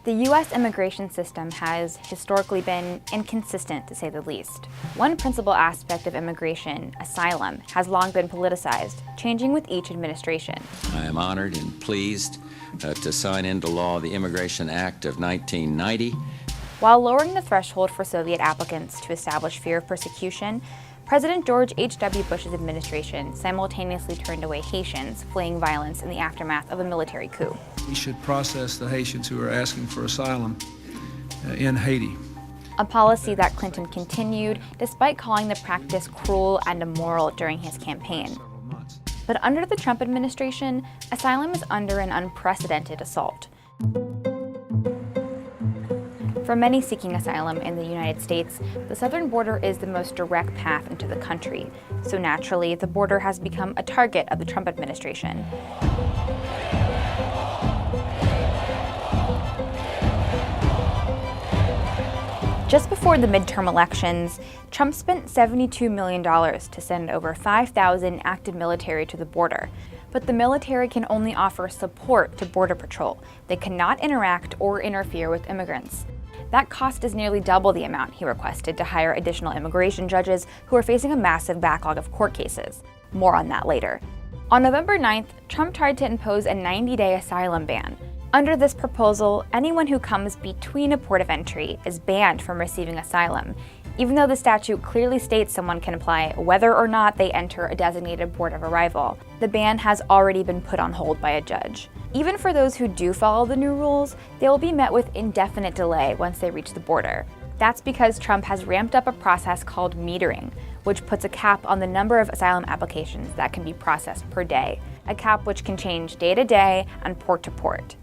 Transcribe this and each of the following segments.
The U.S. immigration system has historically been inconsistent, to say the least. One principal aspect of immigration, asylum, has long been politicized, changing with each administration. I am honored and pleased to sign into law the Immigration Act of 1990. While lowering the threshold for Soviet applicants to establish fear of persecution, President George H.W. Bush's administration simultaneously turned away Haitians fleeing violence in the aftermath of a military coup. We should process the Haitians who are asking for asylum in Haiti. A policy that Clinton continued, despite calling the practice cruel and immoral during his campaign. But under the Trump administration, asylum is under an unprecedented assault. For many seeking asylum in the United States, the southern border is the most direct path into the country. So naturally, the border has become a target of the Trump administration. Just before the midterm elections, Trump spent $72 million to send over 5,000 active military to the border. But the military can only offer support to Border Patrol. They cannot interact or interfere with immigrants. That cost is nearly double the amount he requested to hire additional immigration judges who are facing a massive backlog of court cases. More on that later. On November 9th, Trump tried to impose a 90-day asylum ban. Under this proposal, anyone who comes between a port of entry is banned from receiving asylum, even though the statute clearly states someone can apply whether or not they enter a designated port of arrival. The ban has already been put on hold by a judge. Even for those who do follow the new rules, they will be met with indefinite delay once they reach the border. That's because Trump has ramped up a process called metering, which puts a cap on the number of asylum applications that can be processed per day, a cap which can change day to day and port to port.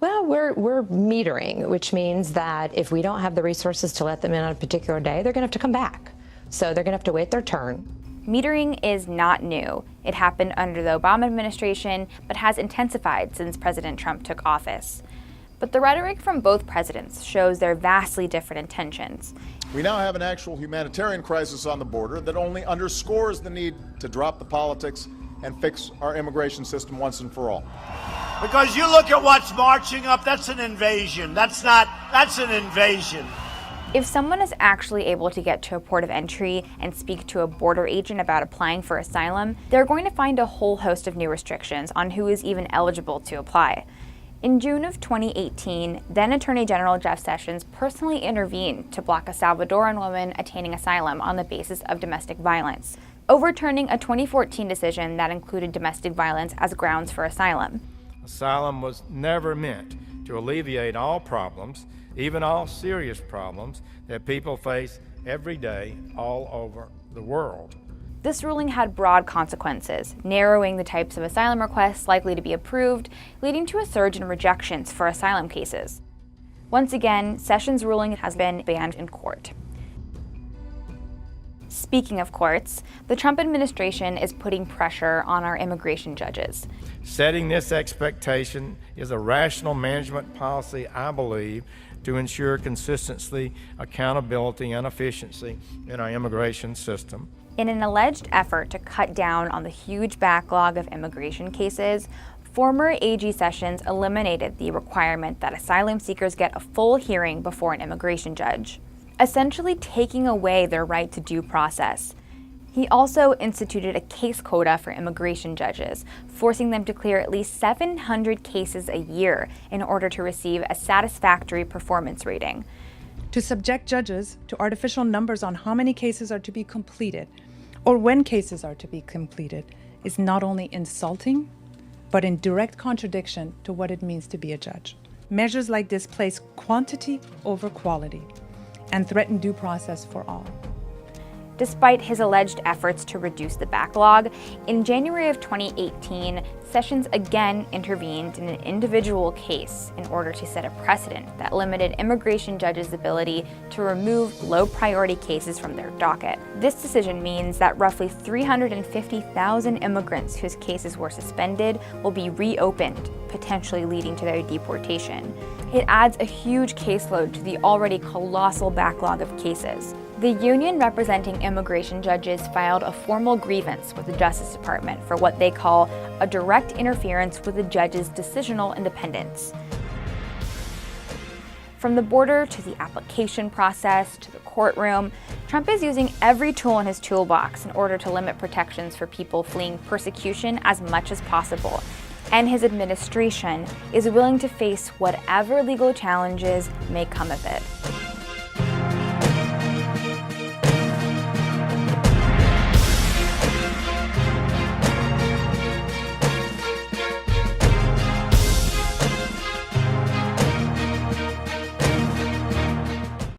Well, we're metering, which means that if we don't have the resources to let them in on a particular day, they're going to have to come back. So they're going to have to wait their turn. Metering is not new. It happened under the Obama administration, but has intensified since President Trump took office. But the rhetoric from both presidents shows their vastly different intentions. We now have an actual humanitarian crisis on the border that only underscores the need to drop the politics and fix our immigration system once and for all. Because you look at what's marching up, that's an invasion. That's an invasion. If someone is actually able to get to a port of entry and speak to a border agent about applying for asylum, they're going to find a whole host of new restrictions on who is even eligible to apply. In June of 2018, then Attorney General Jeff Sessions personally intervened to block a Salvadoran woman attaining asylum on the basis of domestic violence, overturning a 2014 decision that included domestic violence as grounds for asylum. Asylum was never meant to alleviate all problems, even all serious problems that people face every day all over the world. This ruling had broad consequences, narrowing the types of asylum requests likely to be approved, leading to a surge in rejections for asylum cases. Once again, Sessions' ruling has been banned in court. Speaking of courts, the Trump administration is putting pressure on our immigration judges. Setting this expectation is a rational management policy, I believe, to ensure consistency, accountability, and efficiency in our immigration system. In an alleged effort to cut down on the huge backlog of immigration cases, former AG Sessions eliminated the requirement that asylum seekers get a full hearing before an immigration judge, essentially taking away their right to due process. He also instituted a case quota for immigration judges, forcing them to clear at least 700 cases a year in order to receive a satisfactory performance rating. To subject judges to artificial numbers on how many cases are to be completed or when cases are to be completed is not only insulting, but in direct contradiction to what it means to be a judge. Measures like this place quantity over quality and threaten due process for all. Despite his alleged efforts to reduce the backlog, in January of 2018, Sessions again intervened in an individual case in order to set a precedent that limited immigration judges' ability to remove low-priority cases from their docket. This decision means that roughly 350,000 immigrants whose cases were suspended will be reopened, potentially leading to their deportation. It adds a huge caseload to the already colossal backlog of cases. The union representing immigration judges filed a formal grievance with the Justice Department for what they call a direct interference with the judge's decisional independence. From the border to the application process to the courtroom, Trump is using every tool in his toolbox in order to limit protections for people fleeing persecution as much as possible. And his administration is willing to face whatever legal challenges may come of it.